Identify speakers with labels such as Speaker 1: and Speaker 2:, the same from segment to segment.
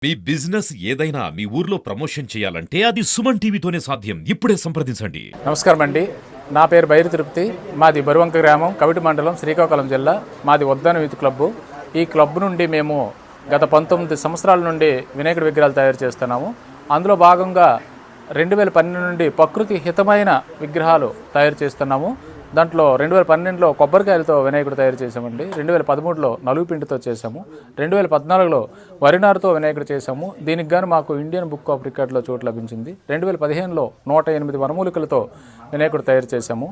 Speaker 1: మీ business ఏదైనా మీ ఊర్లో promotion చేయాలంటే అది సుమన్ టీవీతోనే సాధ్యం. ఇప్పుడే సంప్రదించండి.
Speaker 2: నమస్కారం అండి. నా పేరు బైరి తిరుపతి. మాది బరువంక గ్రామం, కవిటి మండలం, శ్రీకాకుళం జిల్లా. మాది ఉద్దాన యూత్ క్లబ్బు. ఈ క్లబ్ నుండి మేము గత 19 సంవత్సరాల నుండి వినాయకుడి విగ్రహాలు తయారు చేస్తున్నాము. అందులో భాగంగా 2012 నుండి ప్రకృతి హితమైన విగ్రహాలు తయారు చేస్తున్నాము. దాంట్లో 2012లో కొబ్బరికాయలతో వినాయకుడు తయారు చేసామండి. 2013లో నలుగు పిండితో చేసాము. 2014లో వరినారుతో వినాయకుడు చేసాము. దీనికి గాను మాకు ఇండియన్ బుక్ ఆఫ్ రికార్డులో చోటు లభించింది. 2015లో 108 వనమూలికలతో వినాయకుడు తయారు చేసాము.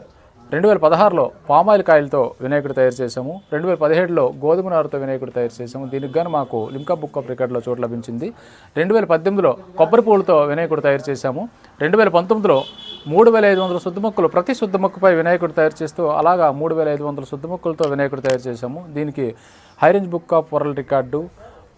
Speaker 2: 2016లో పామాయిల్ కాయలతో వినాయకుడు తయారు చేసాము. 2017లో గోధుమ నారుతో వినాయకుడు తయారు చేసాము. దీనికి గాను మాకు లిమ్కా బుక్ ఆఫ్ రికార్డులో చోటు లభించింది. 2018లో కొబ్బరి పూలతో వినాయకుడు తయారు చేసాము. 2019లో 3500 శుద్ధ మొక్కలు, ప్రతి శుద్ధ మొక్కపై వినాయకుడు తయారు చేస్తూ అలాగా 3500 శుద్ధ మొక్కలతో వినాయకుడు తయారు చేసాము. దీనికి high range book of world record,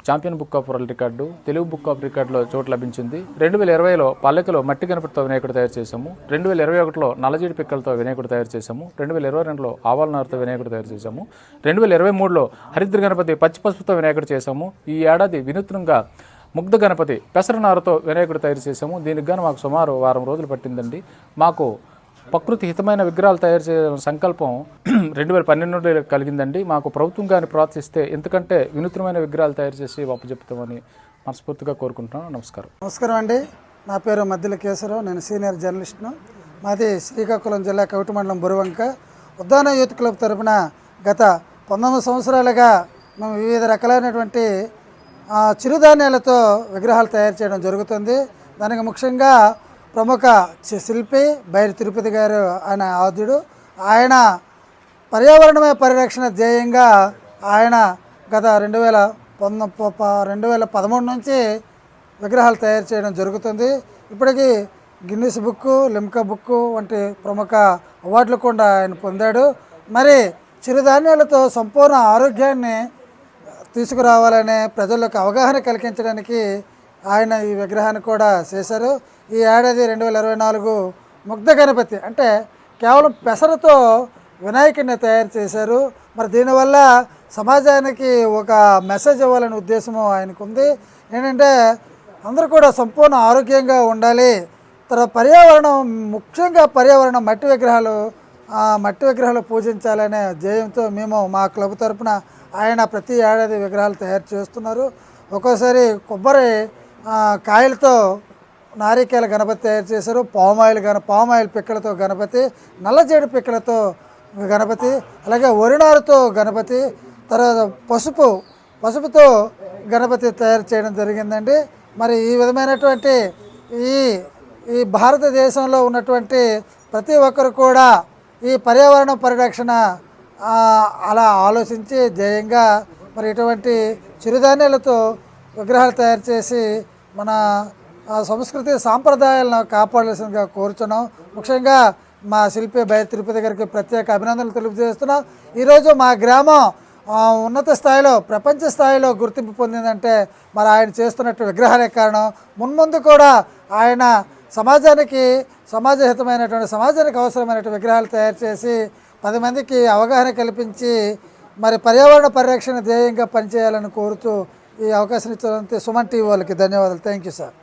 Speaker 2: champion book of world record, Telugu book of రికార్డులో చోటు లభించింది. 2020లో పల్లెకలో మట్టి గణపతితో వినాయకుడు తయారు చేసాము. 2021లో నల్లజీడి పిక్కలతో వినాయకుడు తయారు చేసాము. 2022లో ఆవాల నారుతో వినాయకుడు తయారు చేసాము. 2023లో హరిద్ర గణపతి పచ్చి పసుపుతో వినాయకుడు చేసాము. ఈ ఏడాది వినూత్నంగా ముగ్ధ గణపతి పెసరనారుతో వినాయకుడు తయారు చేసాము. దీనికి గాను మాకు సుమారు వారం రోజులు పట్టిందండి. మాకు ప్రకృతి హితమైన విగ్రహాలు తయారు చేయడం సంకల్పం 2012 నుండి కలిగిందండి. మాకు ప్రభుత్వం కానీ ప్రోత్సహిస్తే ఎందుకంటే వినూత్నమైన విగ్రహాలు తయారు చేసి చెప్తామని మనస్ఫూర్తిగా కోరుకుంటున్నాను.
Speaker 3: నమస్కారం అండి. నా పేరు మధ్యల కేశవరావు. నేను సీనియర్ జర్నలిస్ట్ను. మాది శ్రీకాకుళం జిల్లా కవిటి మండలం బురువంక. ఉద్దాన యూత్ క్లబ్ తరఫున గత 19 సంవత్సరాలుగా మేము వివిధ రకాలైనటువంటి చిరుధాన్యాలతో విగ్రహాలు తయారు చేయడం జరుగుతుంది. దానికి ముఖ్యంగా ప్రముఖ శిల్పి బైరి తిరుపతి గారు ఆయన ఆద్యుడు. ఆయన పర్యావరణమే పరిరక్షణ ధ్యేయంగా ఆయన గత 2013 నుంచి విగ్రహాలు తయారు చేయడం జరుగుతుంది. ఇప్పటికీ గిన్నిస్ బుక్, లిమ్కా బుక్ వంటి ప్రముఖ అవార్డులు కూడా ఆయన పొందాడు. మరి చిరుధాన్యాలతో సంపూర్ణ ఆరోగ్యాన్ని తీసుకురావాలనే ప్రజలకు అవగాహన కలిగించడానికి ఆయన ఈ విగ్రహాన్ని కూడా చేశారు. ఈ ఏడాది 2024 ముగ్ధ గణపతి అంటే కేవలం పెసరతో వినాయకుడిని తయారు చేశారు. మరి దీనివల్ల సమాజానికి ఒక మెసేజ్ ఇవ్వాలనే ఉద్దేశము ఆయనకు ఉంది. ఏంటంటే అందరూ కూడా సంపూర్ణ ఆరోగ్యంగా ఉండాలి. తర్వాత పర్యావరణం, ముఖ్యంగా పర్యావరణం, మట్టి విగ్రహాలు పూజించాలనే ధ్యేయంతో మేము మా క్లబ్ తరఫున ఆయన ప్రతి ఏడాది విగ్రహాలు తయారు చేస్తున్నారు. ఒక్కోసారి కొబ్బరి కాయలతో నారికేల గణపతి తయారు చేశారు. పామాయిల్ పిక్కలతో గణపతి, నల్లజేడు పిక్కలతో గణపతి, అలాగే వరినారుతో గణపతి, తర్వాత పసుపుతో గణపతి తయారు చేయడం జరిగిందండి. మరి ఈ విధమైనటువంటి ఈ భారతదేశంలో ఉన్నటువంటి ప్రతి ఒక్కరు కూడా ఈ పర్యావరణ పరిరక్షణ అలా ఆలోచించి ధ్యేయంగా మరి ఇటువంటి చిరుధాన్యాలతో విగ్రహాలు తయారు చేసి మన సంస్కృతి సాంప్రదాయాలను కాపాడాల్సిందిగా కోరుతున్నాం. ముఖ్యంగా మా శిల్పి బైరి తిరుపతి గారికి ప్రత్యేక అభినందనలు తెలియజేస్తున్నాం. ఈరోజు మా గ్రామం ఉన్నత స్థాయిలో, ప్రపంచ స్థాయిలో గుర్తింపు పొందిందంటే మరి ఆయన చేస్తున్నట్టు విగ్రహాలే కారణం. మున్ముందు కూడా ఆయన సమాజానికి అవసరమైనటువంటి విగ్రహాలు తయారు చేసి 10 మందికి అవగాహన కల్పించి మరి పర్యావరణ పరిరక్షణ ధ్యేయంగా పనిచేయాలని కోరుతూ ఈ అవకాశం ఇచ్చినందుకు సుమన్ టీవీ వాళ్ళకి ధన్యవాదాలు. Thank you sir.